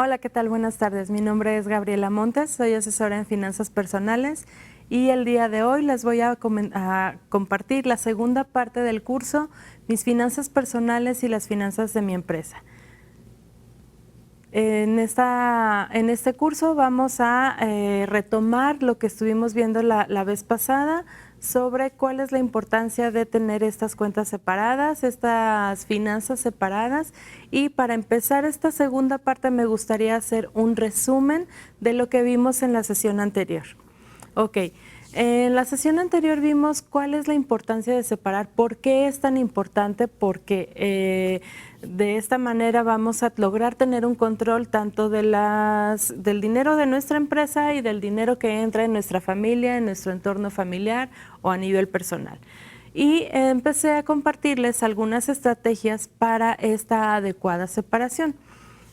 Hola, ¿qué tal? Buenas tardes. Mi nombre es Gabriela Montes, soy asesora en finanzas personales y el día de hoy les voy a compartir la segunda parte del curso, mis finanzas personales y las finanzas de mi empresa. En este curso vamos a retomar lo que estuvimos viendo la vez pasada sobre cuál es la importancia de tener estas cuentas separadas, estas finanzas separadas. Y para empezar esta segunda parte me gustaría hacer un resumen de lo que vimos en la sesión anterior. Ok, en la sesión anterior vimos cuál es la importancia de separar, por qué es tan importante, porque de esta manera vamos a lograr tener un control tanto del dinero de nuestra empresa y del dinero que entra en nuestra familia, en nuestro entorno familiar o a nivel personal. Y empecé a compartirles algunas estrategias para esta adecuada separación.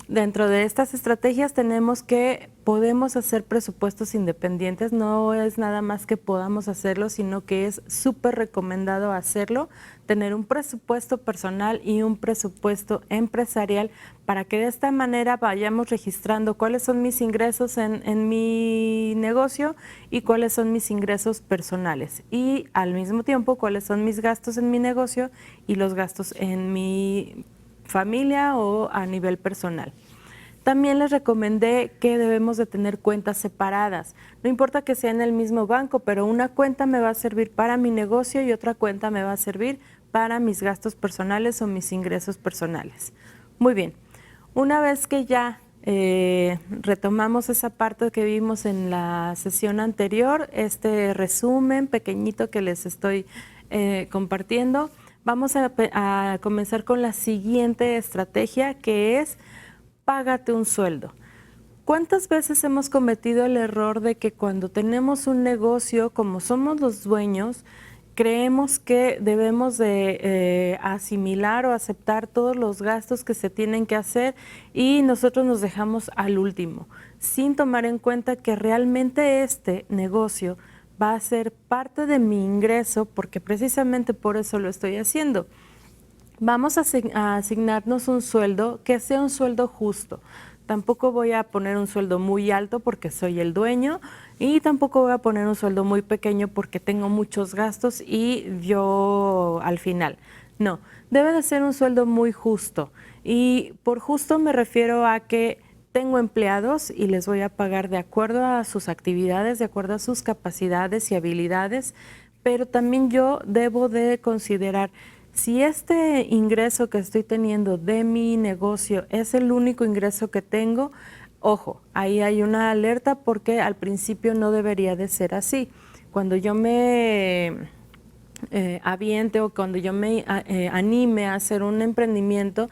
Dentro de estas estrategias tenemos que podemos hacer presupuestos independientes, no es nada más que podamos hacerlo, sino que es súper recomendado hacerlo, tener un presupuesto personal y un presupuesto empresarial para que de esta manera vayamos registrando cuáles son mis ingresos en mi negocio y cuáles son mis ingresos personales y al mismo tiempo cuáles son mis gastos en mi negocio y los gastos en mi familia o a nivel personal. También les recomendé que debemos de tener cuentas separadas. No importa que sea en el mismo banco, pero una cuenta me va a servir para mi negocio y otra cuenta me va a servir para mis gastos personales o mis ingresos personales. Muy bien, una vez que ya retomamos esa parte que vimos en la sesión anterior, este resumen pequeñito que les estoy compartiendo, vamos a comenzar con la siguiente estrategia, que es págate un sueldo. ¿Cuántas veces hemos cometido el error de que cuando tenemos un negocio, como somos los dueños, creemos que debemos de asimilar o aceptar todos los gastos que se tienen que hacer y nosotros nos dejamos al último, sin tomar en cuenta que realmente este negocio va a ser parte de mi ingreso, porque precisamente por eso lo estoy haciendo? Vamos a asignarnos un sueldo que sea un sueldo justo. Tampoco voy a poner un sueldo muy alto porque soy el dueño y tampoco voy a poner un sueldo muy pequeño porque tengo muchos gastos y yo al final. No, debe de ser un sueldo muy justo. Y por justo me refiero a que tengo empleados y les voy a pagar de acuerdo a sus actividades, de acuerdo a sus capacidades y habilidades, pero también yo debo de considerar si este ingreso que estoy teniendo de mi negocio es el único ingreso que tengo. Ojo, ahí hay una alerta porque al principio no debería de ser así. Cuando yo me aviente o cuando yo me anime a hacer un emprendimiento,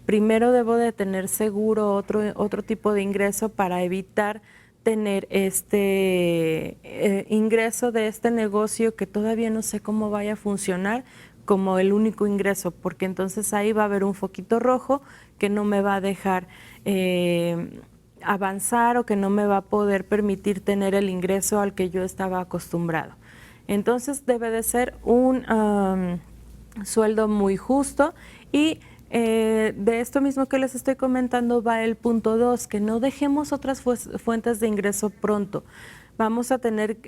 primero debo de tener seguro otro tipo de ingreso para evitar tener este ingreso de este negocio que todavía no sé cómo vaya a funcionar como el único ingreso, porque entonces ahí va a haber un foquito rojo que no me va a dejar avanzar o que no me va a poder permitir tener el ingreso al que yo estaba acostumbrado. Entonces debe de ser un sueldo muy justo y de esto mismo que les estoy comentando va el punto 2, que no dejemos otras fuentes de ingreso pronto. Vamos a tener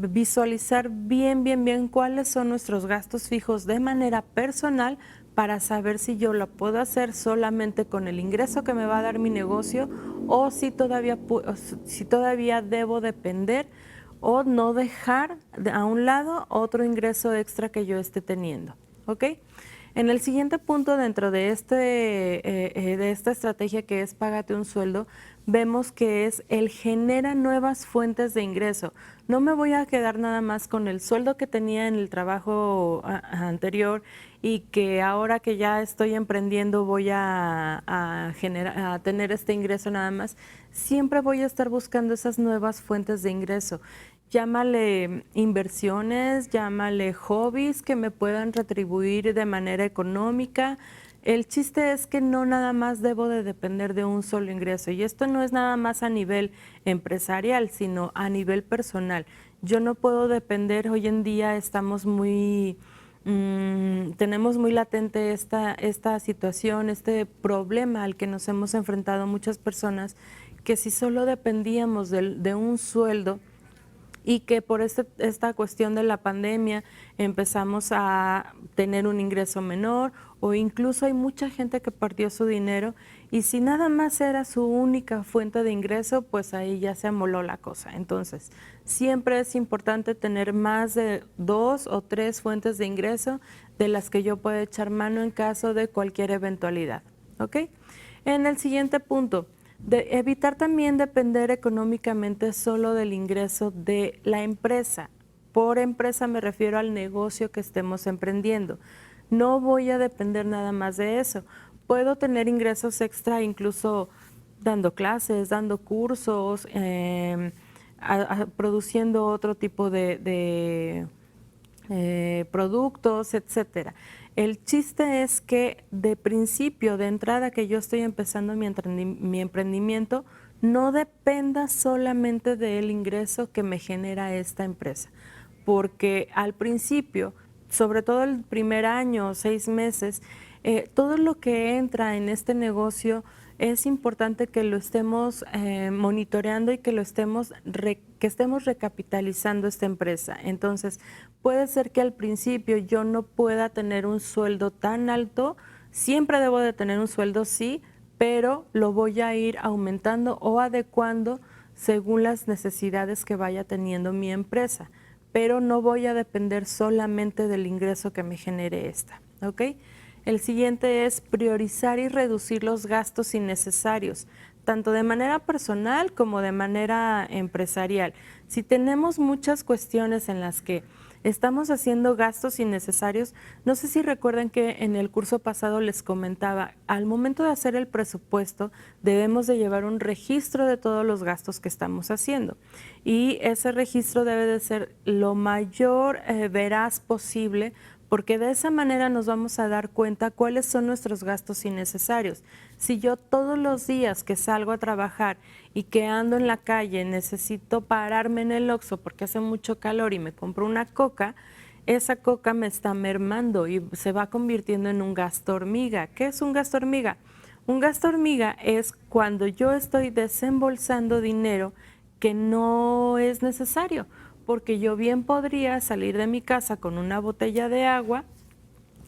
visualizar bien cuáles son nuestros gastos fijos de manera personal para saber si yo lo puedo hacer solamente con el ingreso que me va a dar mi negocio o si todavía debo depender o no dejar a un lado otro ingreso extra que yo esté teniendo. ¿Ok? En el siguiente punto dentro de esta estrategia que es págate un sueldo, vemos que es el genera nuevas fuentes de ingreso. No me voy a quedar nada más con el sueldo que tenía en el trabajo anterior y que ahora que ya estoy emprendiendo voy a tener este ingreso nada más. Siempre voy a estar buscando esas nuevas fuentes de ingreso. Llámale inversiones, llámale hobbies que me puedan retribuir de manera económica. El chiste es que no nada más debo de depender de un solo ingreso, y esto no es nada más a nivel empresarial, sino a nivel personal. Yo no puedo depender, hoy en día estamos muy tenemos muy latente esta situación, este problema al que nos hemos enfrentado muchas personas, que si solo dependíamos de un sueldo, y que por esta cuestión de la pandemia empezamos a tener un ingreso menor, o incluso hay mucha gente que perdió su dinero, y si nada más era su única fuente de ingreso, pues ahí ya se amoló la cosa. Entonces, siempre es importante tener más de 2 o 3 fuentes de ingreso de las que yo pueda echar mano en caso de cualquier eventualidad, ¿ok? En el siguiente punto, de evitar también depender económicamente solo del ingreso de la empresa. Por empresa me refiero al negocio que estemos emprendiendo. No voy a depender nada más de eso. Puedo tener ingresos extra incluso dando clases, dando cursos, produciendo otro tipo de productos, etcétera. El chiste es que de principio, de entrada que yo estoy empezando mi emprendimiento, no dependa solamente del ingreso que me genera esta empresa, porque al principio, sobre todo el primer año o 6 meses, todo lo que entra en este negocio es importante que lo estemos monitoreando y que estemos recapitalizando esta empresa. Entonces, puede ser que al principio yo no pueda tener un sueldo tan alto, siempre debo de tener un sueldo, sí, pero lo voy a ir aumentando o adecuando según las necesidades que vaya teniendo mi empresa, pero no voy a depender solamente del ingreso que me genere esta, ¿ok? El siguiente es priorizar y reducir los gastos innecesarios, tanto de manera personal como de manera empresarial. Si tenemos muchas cuestiones en las que estamos haciendo gastos innecesarios, no sé si recuerdan que en el curso pasado les comentaba, al momento de hacer el presupuesto debemos de llevar un registro de todos los gastos que estamos haciendo, y ese registro debe de ser lo mayor veraz posible, porque de esa manera nos vamos a dar cuenta cuáles son nuestros gastos innecesarios. Si yo todos los días que salgo a trabajar y que ando en la calle necesito pararme en el Oxxo porque hace mucho calor y me compro una coca, esa coca me está mermando y se va convirtiendo en un gasto hormiga. ¿Qué es un gasto hormiga? Un gasto hormiga es cuando yo estoy desembolsando dinero que no es necesario, porque yo bien podría salir de mi casa con una botella de agua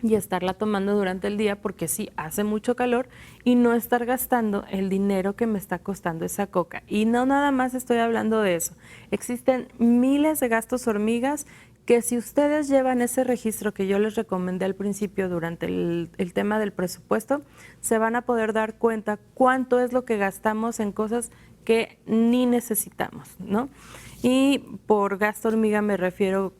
y estarla tomando durante el día porque sí, hace mucho calor, y no estar gastando el dinero que me está costando esa coca. Y no nada más estoy hablando de eso. Existen miles de gastos hormigas que si ustedes llevan ese registro que yo les recomendé al principio durante el tema del presupuesto, se van a poder dar cuenta cuánto es lo que gastamos en cosas que ni necesitamos, ¿no? Y por gasto hormiga me refiero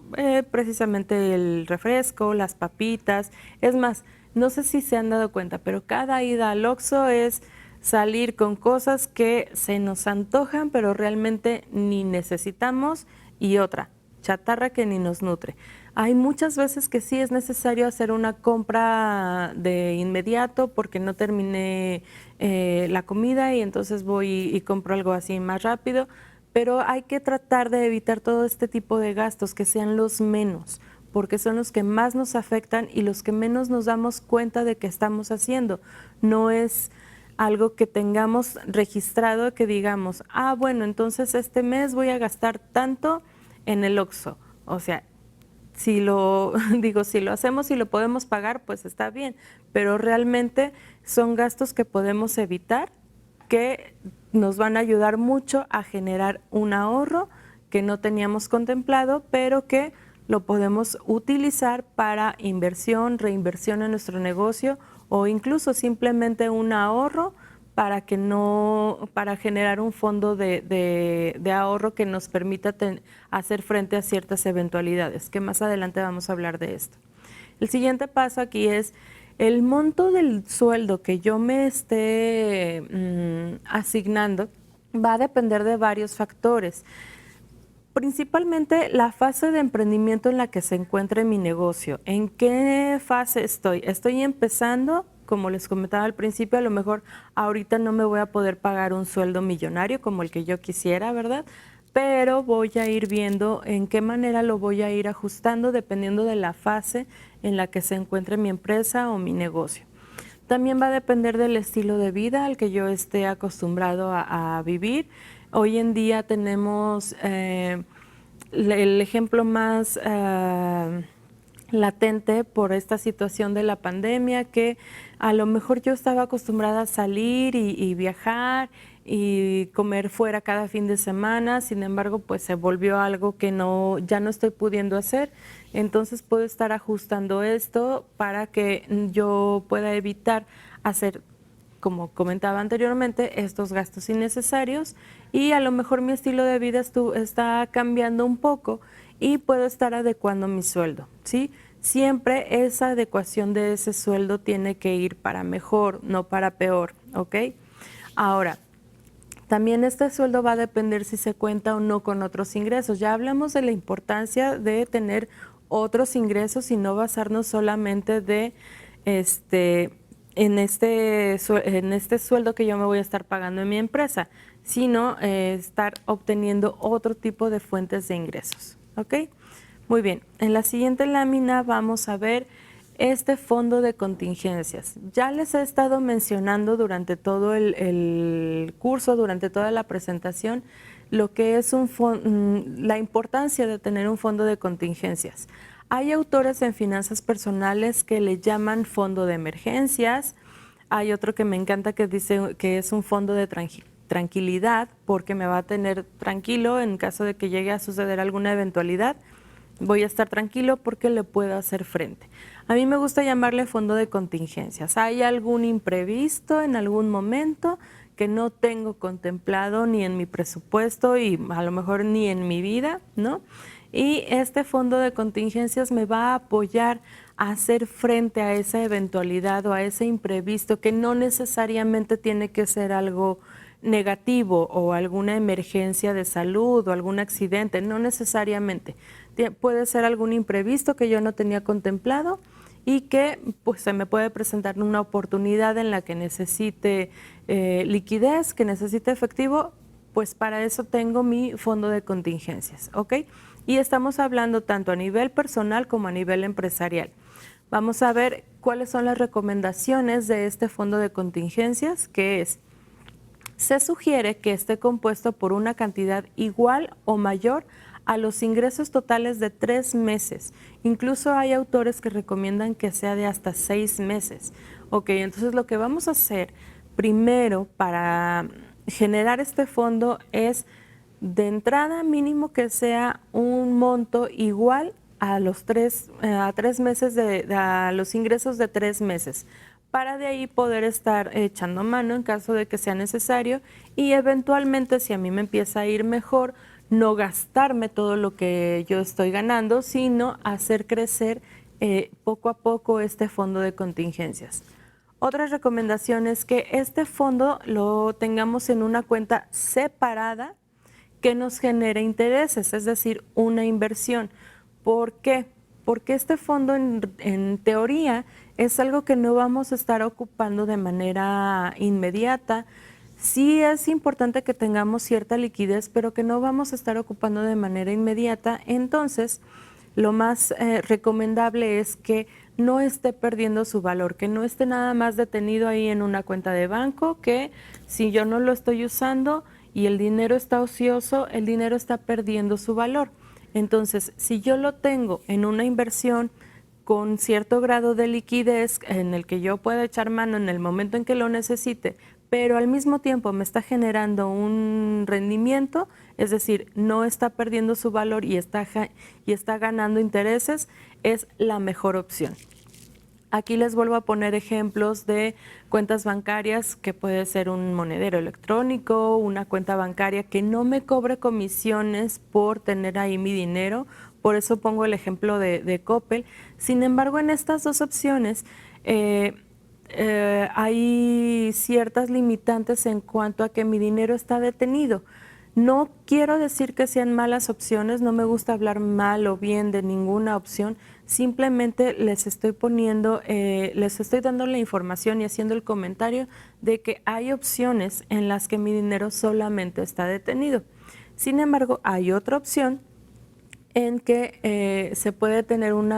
precisamente el refresco, las papitas. Es más, no sé si se han dado cuenta, pero cada ida al Oxxo es salir con cosas que se nos antojan, pero realmente ni necesitamos, y otra, chatarra que ni nos nutre. Hay muchas veces que sí es necesario hacer una compra de inmediato porque no terminé la comida y entonces voy y compro algo así más rápido, pero hay que tratar de evitar todo este tipo de gastos, que sean los menos, porque son los que más nos afectan y los que menos nos damos cuenta de que estamos haciendo. No es algo que tengamos registrado, que digamos, ah, bueno, entonces este mes voy a gastar tanto en el Oxxo. O sea, si lo digo, si lo hacemos y lo podemos pagar, pues está bien, pero realmente son gastos que podemos evitar, que nos van a ayudar mucho a generar un ahorro que no teníamos contemplado, pero que lo podemos utilizar para inversión, reinversión en nuestro negocio, o incluso simplemente un ahorro para que no, para generar un fondo de ahorro que nos permita hacer frente a ciertas eventualidades, que más adelante vamos a hablar de esto. El siguiente paso aquí es el monto del sueldo que yo me esté asignando va a depender de varios factores. Principalmente la fase de emprendimiento en la que se encuentre mi negocio. ¿En qué fase estoy? Estoy empezando, como les comentaba al principio, a lo mejor ahorita no me voy a poder pagar un sueldo millonario como el que yo quisiera, ¿verdad? pero voy a ir viendo en qué manera lo voy a ir ajustando dependiendo de la fase en la que se encuentre mi empresa o mi negocio. También va a depender del estilo de vida al que yo esté acostumbrado a vivir. Hoy en día tenemos el ejemplo más latente por esta situación de la pandemia, que a lo mejor yo estaba acostumbrada a salir y viajar y comer fuera cada fin de semana, sin embargo, pues se volvió algo que ya no estoy pudiendo hacer. Entonces puedo estar ajustando esto para que yo pueda evitar hacer, como comentaba anteriormente, estos gastos innecesarios, y a lo mejor mi estilo de vida está cambiando un poco y puedo estar adecuando mi sueldo, ¿sí? Siempre esa adecuación de ese sueldo tiene que ir para mejor, no para peor, ¿ok? Ahora, también este sueldo va a depender si se cuenta o no con otros ingresos. Ya hablamos de la importancia de tener otros ingresos y no basarnos solamente en este sueldo que yo me voy a estar pagando en mi empresa, sino estar obteniendo otro tipo de fuentes de ingresos, ¿ok? Muy bien, en la siguiente lámina vamos a ver este fondo de contingencias. Ya les he estado mencionando durante todo el curso, durante toda la presentación, lo que es la importancia de tener un fondo de contingencias. Hay autores en finanzas personales que le llaman fondo de emergencias. Hay otro que me encanta que dice que es un fondo de tranquilidad, porque me va a tener tranquilo en caso de que llegue a suceder alguna eventualidad. Voy a estar tranquilo porque le puedo hacer frente. A mí me gusta llamarle fondo de contingencias. ¿Hay algún imprevisto en algún momento que no tengo contemplado ni en mi presupuesto y a lo mejor ni en mi vida, ¿no? Y este fondo de contingencias me va a apoyar a hacer frente a esa eventualidad o a ese imprevisto, que no necesariamente tiene que ser algo negativo o alguna emergencia de salud o algún accidente, no necesariamente. Puede ser algún imprevisto que yo no tenía contemplado y que pues se me puede presentar una oportunidad en la que necesite liquidez, que necesite efectivo, pues para eso tengo mi fondo de contingencias, ¿ok? Y estamos hablando tanto a nivel personal como a nivel empresarial. Vamos a ver cuáles son las recomendaciones de este fondo de contingencias, que es: se sugiere que esté compuesto por una cantidad igual o mayor a los ingresos totales de 3 meses. Incluso hay autores que recomiendan que sea de hasta 6 meses. Ok, entonces lo que vamos a hacer primero para generar este fondo es, de entrada, mínimo que sea un monto igual a los 3 meses, a los ingresos de 3 meses, para de ahí poder estar echando mano en caso de que sea necesario, y eventualmente, si a mí me empieza a ir mejor, no gastarme todo lo que yo estoy ganando, sino hacer crecer poco a poco este fondo de contingencias. Otra recomendación es que este fondo lo tengamos en una cuenta separada que nos genere intereses, es decir, una inversión. ¿Por qué? Porque este fondo en teoría es algo que no vamos a estar ocupando de manera inmediata. Sí es importante que tengamos cierta liquidez, pero que no vamos a estar ocupando de manera inmediata. Entonces, lo más recomendable es que no esté perdiendo su valor, que no esté nada más detenido ahí en una cuenta de banco, que si yo no lo estoy usando y el dinero está ocioso, el dinero está perdiendo su valor. Entonces, si yo lo tengo en una inversión con cierto grado de liquidez en el que yo pueda echar mano en el momento en que lo necesite, pero al mismo tiempo me está generando un rendimiento, es decir, no está perdiendo su valor y está ganando intereses, es la mejor opción. Aquí les vuelvo a poner ejemplos de cuentas bancarias, que puede ser un monedero electrónico, una cuenta bancaria que no me cobre comisiones por tener ahí mi dinero. Por eso pongo el ejemplo de Coppel. Sin embargo, en estas dos opciones hay ciertas limitantes en cuanto a que mi dinero está detenido. No quiero decir que sean malas opciones, no me gusta hablar mal o bien de ninguna opción, simplemente les estoy dando la información y haciendo el comentario de que hay opciones en las que mi dinero solamente está detenido. Sin embargo, hay otra opción en que se puede tener un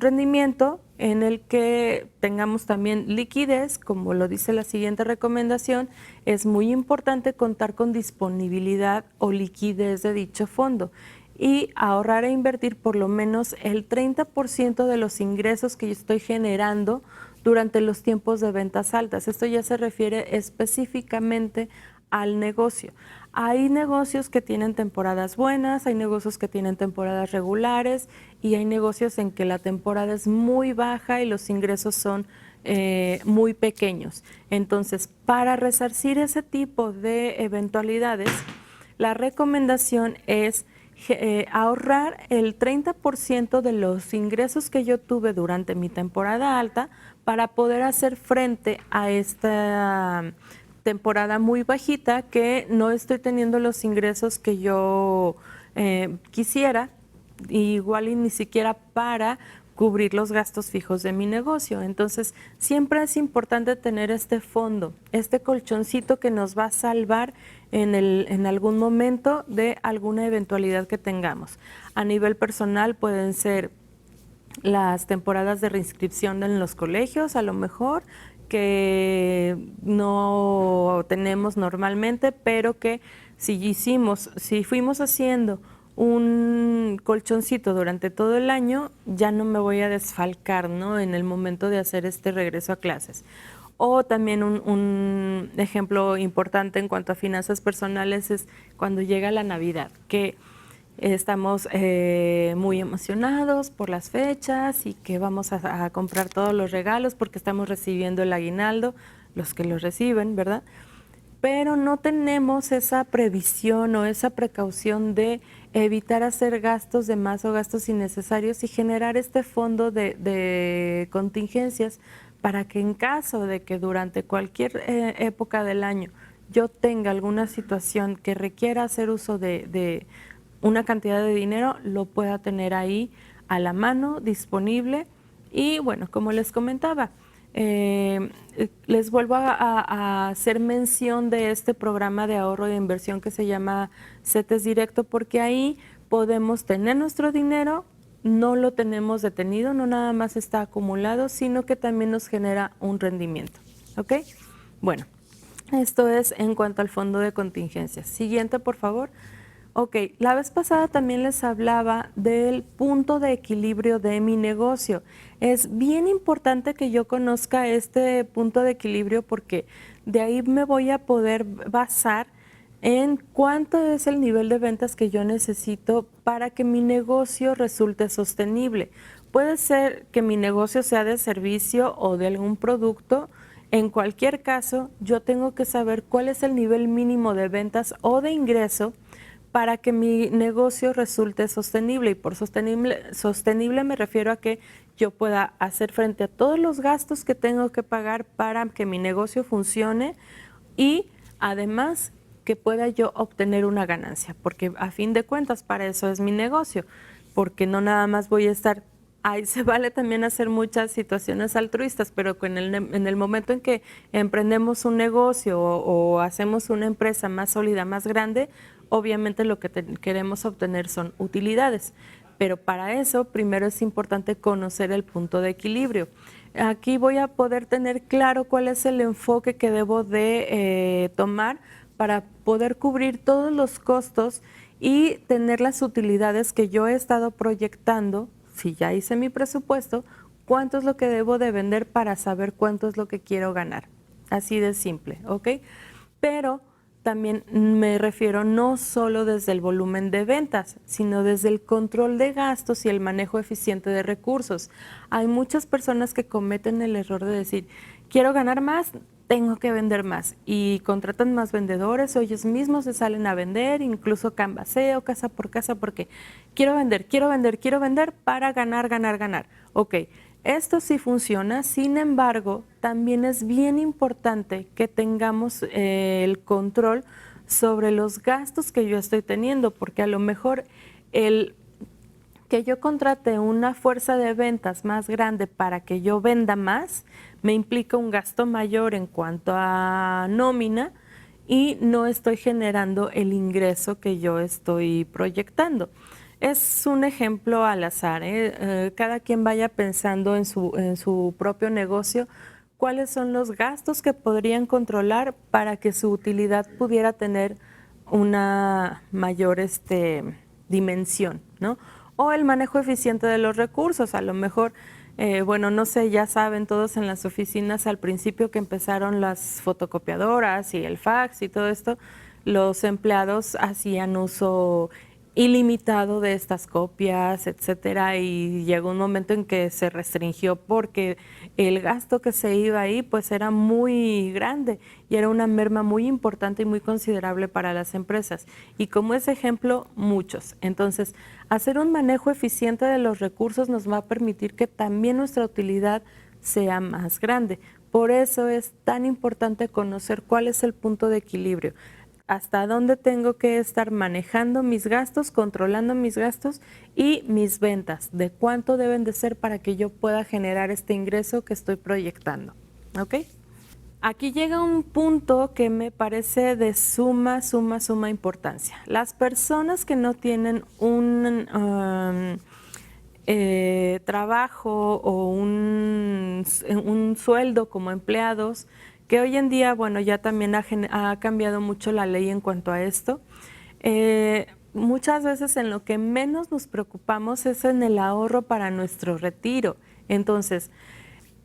rendimiento en el que tengamos también liquidez, como lo dice la siguiente recomendación. Es muy importante contar con disponibilidad o liquidez de dicho fondo y ahorrar e invertir por lo menos el 30% de los ingresos que yo estoy generando durante los tiempos de ventas altas. Esto ya se refiere específicamente al negocio. Hay negocios que tienen temporadas buenas, hay negocios que tienen temporadas regulares y hay negocios en que la temporada es muy baja y los ingresos son muy pequeños. Entonces, para resarcir ese tipo de eventualidades, la recomendación es ahorrar el 30% de los ingresos que yo tuve durante mi temporada alta para poder hacer frente a esta temporada muy bajita que no estoy teniendo los ingresos que yo quisiera, igual y ni siquiera para cubrir los gastos fijos de mi negocio. Entonces, siempre es importante tener este fondo, este colchoncito que nos va a salvar en algún momento de alguna eventualidad que tengamos. A nivel personal pueden ser las temporadas de reinscripción en los colegios, a lo mejor, que no tenemos normalmente, pero que si fuimos haciendo un colchoncito durante todo el año, ya no me voy a desfalcar, ¿no?, en el momento de hacer este regreso a clases. O también un ejemplo importante en cuanto a finanzas personales es cuando llega la Navidad, que estamos muy emocionados por las fechas y que vamos a comprar todos los regalos porque estamos recibiendo el aguinaldo, los que lo reciben, ¿verdad? Pero no tenemos esa previsión o esa precaución de evitar hacer gastos de más o gastos innecesarios y generar este fondo de contingencias para que en caso de que durante cualquier época del año yo tenga alguna situación que requiera hacer uso de una cantidad de dinero, lo pueda tener ahí a la mano, disponible. Y bueno, como les comentaba, les vuelvo a hacer mención de este programa de ahorro e inversión que se llama CETES Directo, porque ahí podemos tener nuestro dinero, no lo tenemos detenido, no nada más está acumulado, sino que también nos genera un rendimiento. ¿Ok? Bueno, esto es en cuanto al fondo de contingencias. Siguiente, por favor. Ok, la vez pasada también les hablaba del punto de equilibrio de mi negocio. Es bien importante que yo conozca este punto de equilibrio porque de ahí me voy a poder basar en cuánto es el nivel de ventas que yo necesito para que mi negocio resulte sostenible. Puede ser que mi negocio sea de servicio o de algún producto. En cualquier caso, yo tengo que saber cuál es el nivel mínimo de ventas o de ingreso para que mi negocio resulte sostenible. Y por sostenible me refiero a que yo pueda hacer frente a todos los gastos que tengo que pagar para que mi negocio funcione y además que pueda yo obtener una ganancia, porque a fin de cuentas para eso es mi negocio, porque no nada más voy a estar, ahí se vale también hacer muchas situaciones altruistas, pero en el momento en que emprendemos un negocio o hacemos una empresa más sólida, más grande, obviamente lo que queremos obtener son utilidades, pero para eso primero es importante conocer el punto de equilibrio. Aquí voy a poder tener claro cuál es el enfoque que debo de tomar para poder cubrir todos los costos y tener las utilidades que yo he estado proyectando. Si ya hice mi presupuesto, cuánto es lo que debo de vender para saber cuánto es lo que quiero ganar. Así de simple, ¿ok? Pero también me refiero no solo desde el volumen de ventas, sino desde el control de gastos y el manejo eficiente de recursos. Hay muchas personas que cometen el error de decir, quiero ganar más, tengo que vender más, y contratan más vendedores o ellos mismos se salen a vender, incluso canvaseo casa por casa porque quiero vender para ganar. Ok, esto sí funciona, sin embargo, también es bien importante que tengamos el control sobre los gastos que yo estoy teniendo, porque a lo mejor el que yo contrate una fuerza de ventas más grande para que yo venda más, me implica un gasto mayor en cuanto a nómina y no estoy generando el ingreso que yo estoy proyectando. Es un ejemplo al azar, ¿eh? Cada quien vaya pensando en su propio negocio cuáles son los gastos que podrían controlar para que su utilidad pudiera tener una mayor dimensión, ¿no? O el manejo eficiente de los recursos, a lo mejor, bueno, no sé, ya saben todos en las oficinas al principio que empezaron las fotocopiadoras y el fax y todo esto, los empleados hacían uso ilimitado de estas copias, etcétera, y llegó un momento en que se restringió porque el gasto que se iba ahí pues era muy grande y era una merma muy importante y muy considerable para las empresas. Y como ese ejemplo, muchos. Entonces, hacer un manejo eficiente de los recursos nos va a permitir que también nuestra utilidad sea más grande. Por eso es tan importante conocer cuál es el punto de equilibrio. Hasta dónde tengo que estar manejando mis gastos, controlando mis gastos y mis ventas, de cuánto deben de ser para que yo pueda generar este ingreso que estoy proyectando. ¿Ok? Aquí llega un punto que me parece de suma importancia. Las personas que no tienen un trabajo o un sueldo como empleados, que hoy en día, bueno, ya también ha cambiado mucho la ley en cuanto a esto. Muchas veces en lo que menos nos preocupamos es en el ahorro para nuestro retiro. Entonces,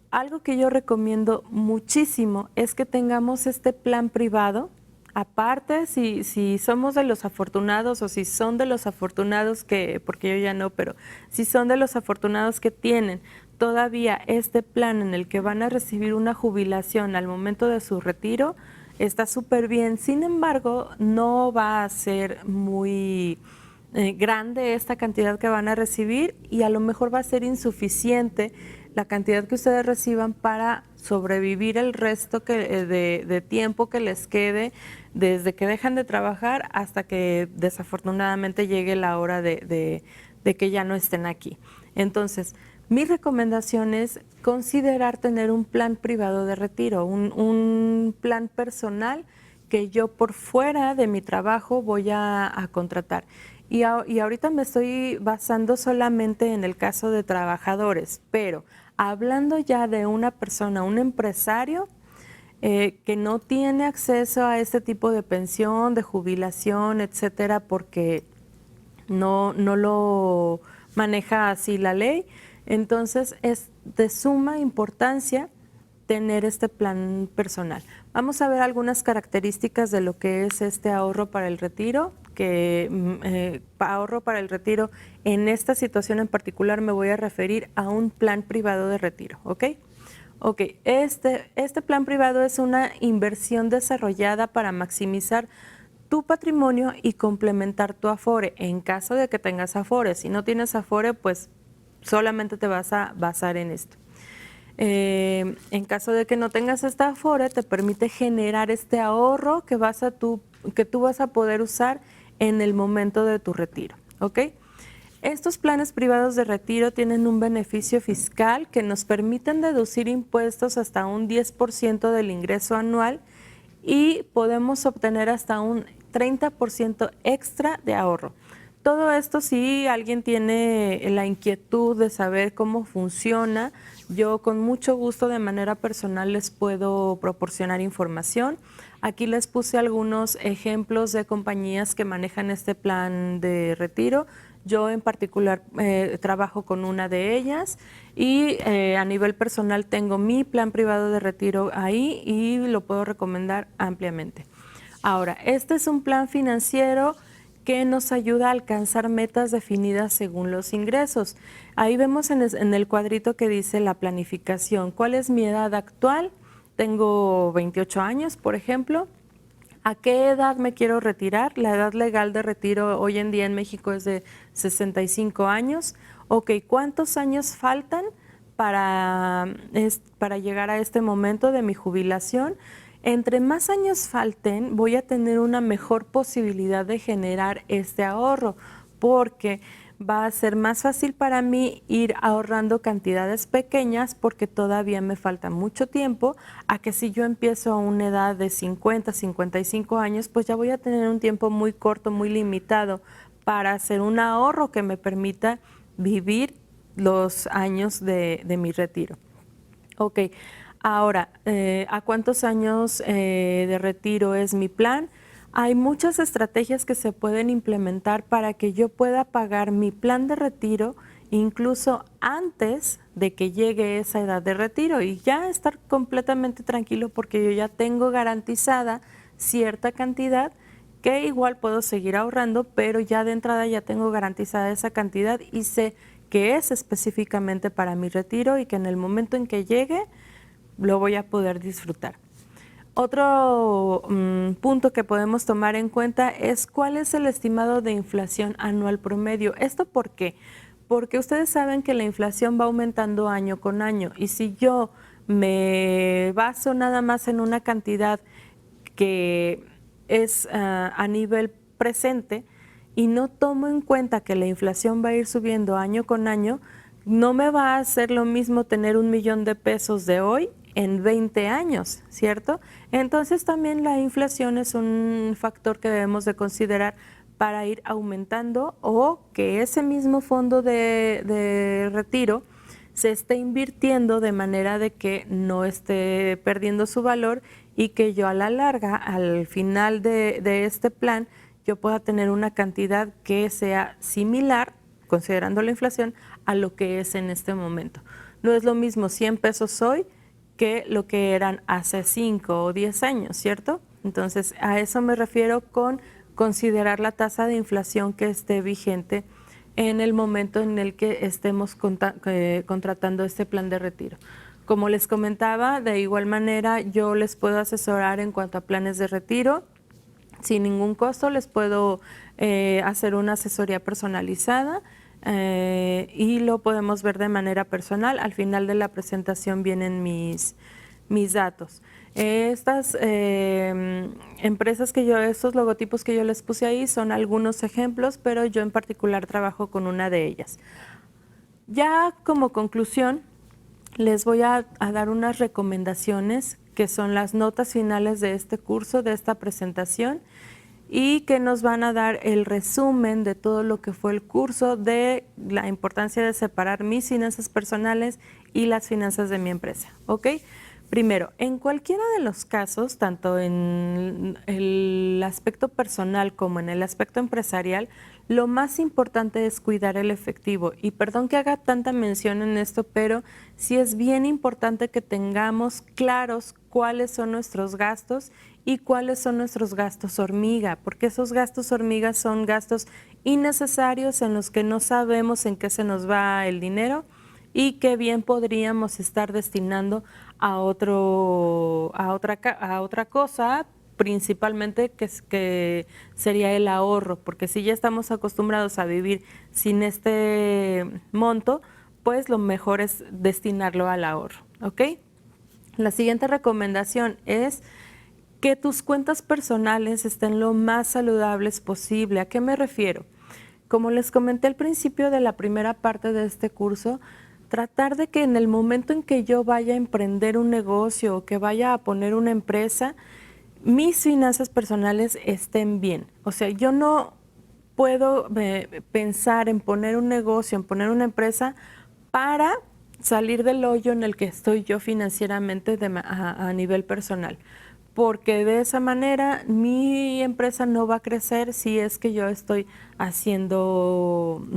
algo que yo recomiendo muchísimo es que tengamos este plan privado. Aparte, si somos de los afortunados o si son de los afortunados que, porque yo ya no, pero si son de los afortunados que tienen todavía este plan en el que van a recibir una jubilación al momento de su retiro, está súper bien. Sin embargo, no va a ser muy grande esta cantidad que van a recibir y a lo mejor va a ser insuficiente la cantidad que ustedes reciban para sobrevivir el resto de tiempo que les quede desde que dejan de trabajar hasta que desafortunadamente llegue la hora de que ya no estén aquí. Entonces, mi recomendación es considerar tener un plan privado de retiro, un plan personal que yo por fuera de mi trabajo voy a contratar. Y ahorita me estoy basando solamente en el caso de trabajadores, pero hablando ya de una persona, un empresario que no tiene acceso a este tipo de pensión, de jubilación, etcétera, porque no lo maneja así la ley, entonces es de suma importancia tener este plan personal. Vamos a ver algunas características de lo que es este ahorro para el retiro, que ahorro para el retiro en esta situación en particular me voy a referir a un plan privado de retiro, ¿ok? Ok, este plan privado es una inversión desarrollada para maximizar tu patrimonio y complementar tu Afore en caso de que tengas Afore. Si no tienes Afore, pues solamente te vas a basar en esto. En caso de que no tengas esta Afore, te permite generar este ahorro que tú vas a poder usar en el momento de tu retiro, ¿ok? Estos planes privados de retiro tienen un beneficio fiscal que nos permiten deducir impuestos hasta un 10% del ingreso anual y podemos obtener hasta un 30% extra de ahorro. Todo esto, si alguien tiene la inquietud de saber cómo funciona, yo con mucho gusto de manera personal les puedo proporcionar información. Aquí les puse algunos ejemplos de compañías que manejan este plan de retiro. Yo en particular trabajo con una de ellas y a nivel personal tengo mi plan privado de retiro ahí y lo puedo recomendar ampliamente. Ahora, este es un plan financiero que nos ayuda a alcanzar metas definidas según los ingresos. Ahí vemos en el cuadrito que dice la planificación. ¿Cuál es mi edad actual? Tengo 28 años, por ejemplo. ¿A qué edad me quiero retirar? La edad legal de retiro hoy en día en México es de 65 años. Ok, ¿cuántos años faltan para llegar a este momento de mi jubilación? Entre más años falten, voy a tener una mejor posibilidad de generar este ahorro, porque va a ser más fácil para mí ir ahorrando cantidades pequeñas porque todavía me falta mucho tiempo, a que si yo empiezo a una edad de 50, 55 años, pues ya voy a tener un tiempo muy corto, muy limitado para hacer un ahorro que me permita vivir los años de mi retiro. Ok, ahora, ¿a cuántos años de retiro es mi plan? Hay muchas estrategias que se pueden implementar para que yo pueda pagar mi plan de retiro incluso antes de que llegue esa edad de retiro y ya estar completamente tranquilo porque yo ya tengo garantizada cierta cantidad que igual puedo seguir ahorrando, pero ya de entrada ya tengo garantizada esa cantidad y sé que es específicamente para mi retiro y que en el momento en que llegue lo voy a poder disfrutar. Otro punto que podemos tomar en cuenta es cuál es el estimado de inflación anual promedio. ¿Esto por qué? Porque ustedes saben que la inflación va aumentando año con año y si yo me baso nada más en una cantidad que es a nivel presente y no tomo en cuenta que la inflación va a ir subiendo año con año, no me va a hacer lo mismo tener 1,000,000 de pesos de hoy en 20 años, ¿cierto? Entonces también la inflación es un factor que debemos de considerar para ir aumentando o que ese mismo fondo de retiro se esté invirtiendo de manera de que no esté perdiendo su valor y que yo a la larga, al final de este plan, yo pueda tener una cantidad que sea similar, considerando la inflación, a lo que es en este momento. No es lo mismo 100 pesos hoy que lo que eran hace 5 o 10 años, ¿cierto? Entonces, a eso me refiero con considerar la tasa de inflación que esté vigente en el momento en el que estemos contratando este plan de retiro. Como les comentaba, de igual manera yo les puedo asesorar en cuanto a planes de retiro. Sin ningún costo les puedo hacer una asesoría personalizada y lo podemos ver de manera personal. Al final de la presentación vienen mis datos. Estas empresas estos logotipos que yo les puse ahí son algunos ejemplos, pero yo en particular trabajo con una de ellas. Ya como conclusión, les voy a dar unas recomendaciones que son las notas finales de este curso, de esta presentación, y que nos van a dar el resumen de todo lo que fue el curso, de la importancia de separar mis finanzas personales y las finanzas de mi empresa, ¿ok? Primero, en cualquiera de los casos, tanto en el aspecto personal como en el aspecto empresarial, lo más importante es cuidar el efectivo. Y perdón que haga tanta mención en esto, pero sí es bien importante que tengamos claros cuáles son nuestros gastos y cuáles son nuestros gastos hormiga, porque esos gastos hormiga son gastos innecesarios en los que no sabemos en qué se nos va el dinero y que bien podríamos estar destinando a otra cosa, principalmente que sería el ahorro, porque si ya estamos acostumbrados a vivir sin este monto, pues lo mejor es destinarlo al ahorro, ¿ok? La siguiente recomendación es que tus cuentas personales estén lo más saludables posible. ¿A qué me refiero? Como les comenté al principio de la primera parte de este curso, tratar de que en el momento en que yo vaya a emprender un negocio o que vaya a poner una empresa, mis finanzas personales estén bien. O sea, yo no puedo pensar en poner un negocio, en poner una empresa para salir del hoyo en el que estoy yo financieramente a nivel personal, porque de esa manera mi empresa no va a crecer si es que yo estoy haciendo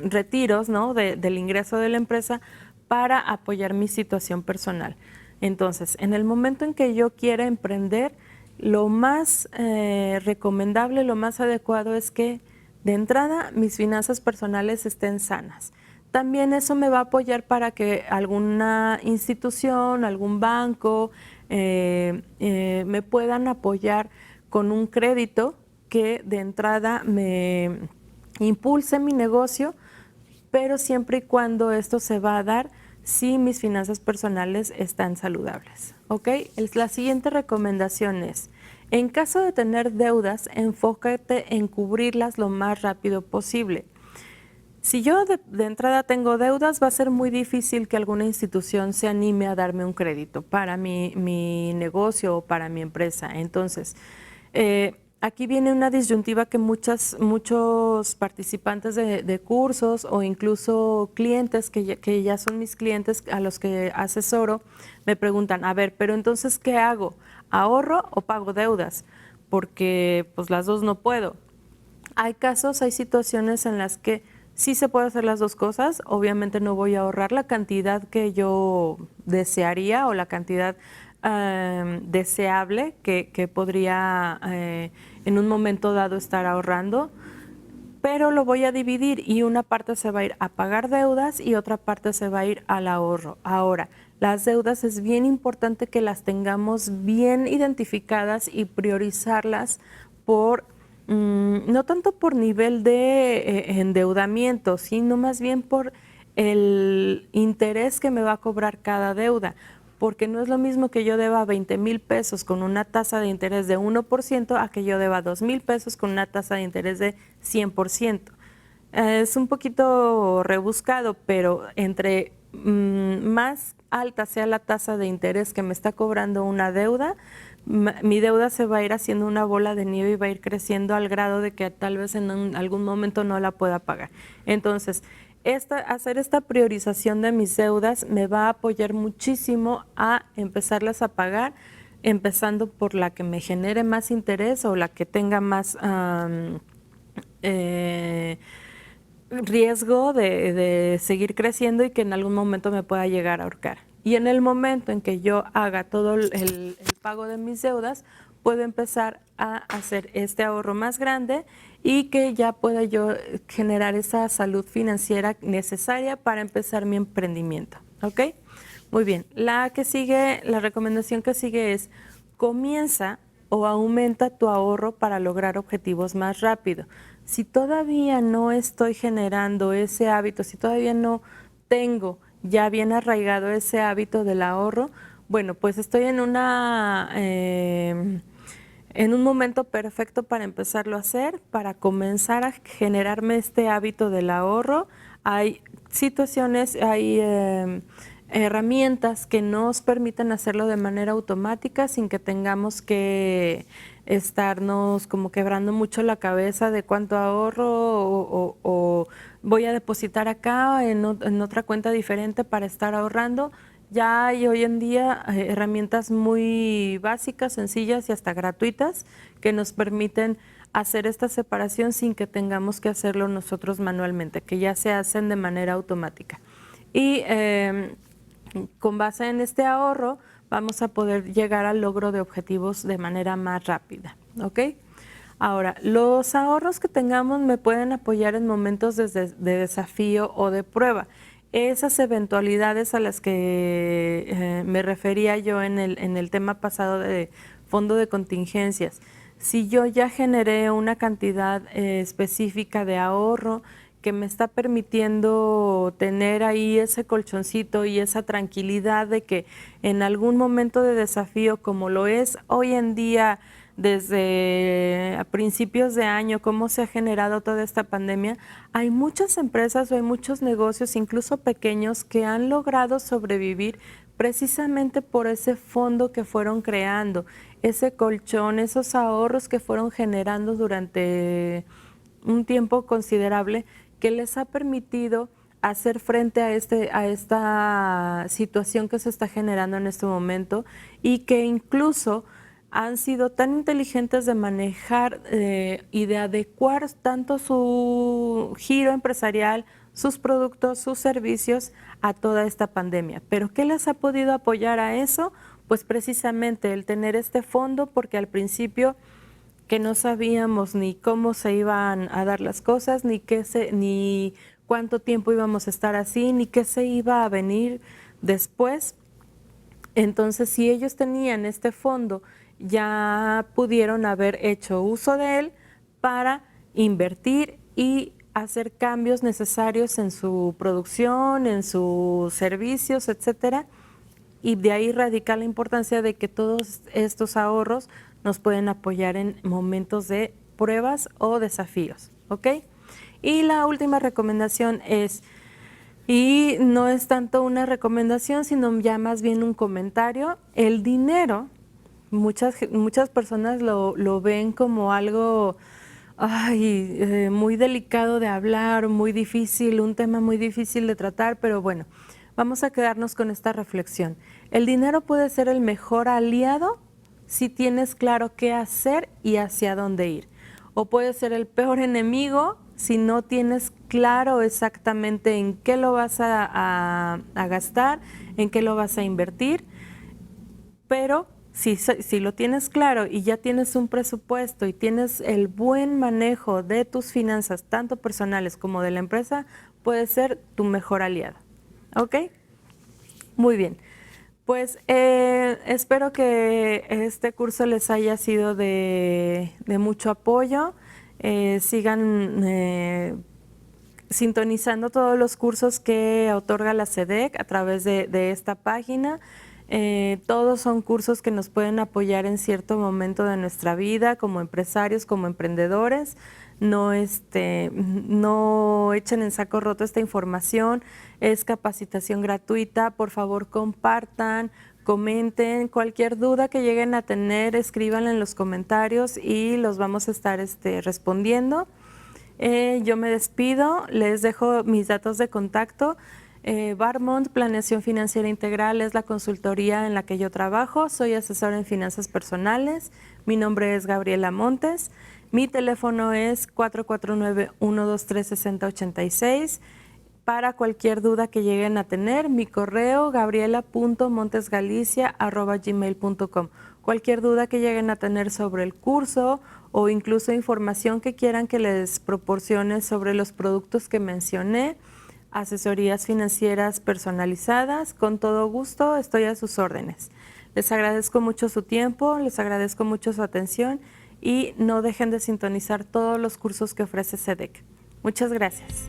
retiros, ¿no?, del ingreso de la empresa para apoyar mi situación personal. Entonces, en el momento en que yo quiera emprender, lo más recomendable, lo más adecuado es que de entrada mis finanzas personales estén sanas. También eso me va a apoyar para que alguna institución, algún banco me puedan apoyar con un crédito que de entrada me impulse mi negocio, pero siempre y cuando esto se va a dar si mis finanzas personales están saludables, ¿ok? La siguiente recomendación es, en caso de tener deudas, enfócate en cubrirlas lo más rápido posible. Si yo de entrada tengo deudas, va a ser muy difícil que alguna institución se anime a darme un crédito para mi negocio o para mi empresa. Entonces, aquí viene una disyuntiva que muchos participantes de cursos o incluso clientes que ya son mis clientes a los que asesoro, me preguntan, a ver, pero entonces, ¿qué hago? ¿Ahorro o pago deudas? Porque pues las dos no puedo. Hay casos, hay situaciones en las que sí se puede hacer las dos cosas. Obviamente no voy a ahorrar la cantidad que yo desearía o la cantidad deseable que podría en un momento dado estar ahorrando, pero lo voy a dividir y una parte se va a ir a pagar deudas y otra parte se va a ir al ahorro. Ahora, las deudas es bien importante que las tengamos bien identificadas y priorizarlas por, no tanto por nivel de endeudamiento, sino más bien por el interés que me va a cobrar cada deuda, porque no es lo mismo que yo deba 20,000 pesos con una tasa de interés de 1% a que yo deba 2,000 pesos con una tasa de interés de 100%. Es un poquito rebuscado, pero entre más alta sea la tasa de interés que me está cobrando una deuda, mi deuda se va a ir haciendo una bola de nieve y va a ir creciendo al grado de que tal vez en algún momento no la pueda pagar. Entonces, hacer esta priorización de mis deudas me va a apoyar muchísimo a empezarlas a pagar, empezando por la que me genere más interés o la que tenga más riesgo de seguir creciendo y que en algún momento me pueda llegar a ahorcar. Y en el momento en que yo haga todo el pago de mis deudas, puedo empezar a hacer este ahorro más grande y que ya pueda yo generar esa salud financiera necesaria para empezar mi emprendimiento. ¿Ok? Muy bien. La recomendación que sigue es: comienza o aumenta tu ahorro para lograr objetivos más rápido. Si todavía no estoy generando ese hábito, si todavía no tengo ya bien arraigado ese hábito del ahorro, bueno, pues estoy en un momento perfecto para empezarlo a hacer, para comenzar a generarme este hábito del ahorro. Hay situaciones, hay herramientas que nos permiten hacerlo de manera automática sin que tengamos que estarnos como quebrando mucho la cabeza de cuánto ahorro o voy a depositar acá en otra cuenta diferente para estar ahorrando. Ya hay hoy en día herramientas muy básicas, sencillas y hasta gratuitas que nos permiten hacer esta separación sin que tengamos que hacerlo nosotros manualmente, que ya se hacen de manera automática. Y con base en este ahorro vamos a poder llegar al logro de objetivos de manera más rápida, ¿ok? Ahora, los ahorros que tengamos me pueden apoyar en momentos de desafío o de prueba. Esas eventualidades a las que me refería yo en el tema pasado de fondo de contingencias. Si yo ya generé una cantidad específica de ahorro que me está permitiendo tener ahí ese colchoncito y esa tranquilidad de que en algún momento de desafío, como lo es hoy en día, desde a principios de año, cómo se ha generado toda esta pandemia, hay muchas empresas o hay muchos negocios, incluso pequeños, que han logrado sobrevivir precisamente por ese fondo que fueron creando, ese colchón, esos ahorros que fueron generando durante un tiempo considerable, que les ha permitido hacer frente a esta situación que se está generando en este momento y que incluso han sido tan inteligentes de manejar y de adecuar tanto su giro empresarial, sus productos, sus servicios a toda esta pandemia. ¿Pero qué les ha podido apoyar a eso? Pues precisamente el tener este fondo, porque al principio que no sabíamos ni cómo se iban a dar las cosas, ni cuánto tiempo íbamos a estar así, ni qué se iba a venir después. Entonces, si ellos tenían este fondo, ya pudieron haber hecho uso de él para invertir y hacer cambios necesarios en su producción, en sus servicios, etcétera. Y de ahí radica la importancia de que todos estos ahorros nos pueden apoyar en momentos de pruebas o desafíos, ¿ok? Y la última recomendación es, y no es tanto una recomendación, sino ya más bien un comentario, el dinero, muchas personas lo ven como algo muy delicado de hablar, muy difícil, un tema muy difícil de tratar, pero bueno, vamos a quedarnos con esta reflexión. El dinero puede ser el mejor aliado si tienes claro qué hacer y hacia dónde ir. O puede ser el peor enemigo si no tienes claro exactamente en qué lo vas a gastar, en qué lo vas a invertir. Pero si lo tienes claro y ya tienes un presupuesto y tienes el buen manejo de tus finanzas, tanto personales como de la empresa, puede ser tu mejor aliado. ¿Ok? Muy bien. Pues espero que este curso les haya sido de mucho apoyo. Sigan sintonizando todos los cursos que otorga la SEDEC a través de esta página. Todos son cursos que nos pueden apoyar en cierto momento de nuestra vida como empresarios, como emprendedores. No echen en saco roto esta información, es capacitación gratuita. Por favor, compartan, comenten, cualquier duda que lleguen a tener, escríbanla en los comentarios y los vamos a estar respondiendo. Yo me despido, les dejo mis datos de contacto. Barmont Planeación Financiera Integral es la consultoría en la que yo trabajo. Soy asesora en finanzas personales. Mi nombre es Gabriela Montes. Mi teléfono es 449-123-6086. Para cualquier duda que lleguen a tener, mi correo gabriela.montesgalicia@gmail.com. Cualquier duda que lleguen a tener sobre el curso o incluso información que quieran que les proporcione sobre los productos que mencioné, asesorías financieras personalizadas, con todo gusto estoy a sus órdenes. Les agradezco mucho su tiempo, les agradezco mucho su atención y no dejen de sintonizar todos los cursos que ofrece SEDEC. Muchas gracias.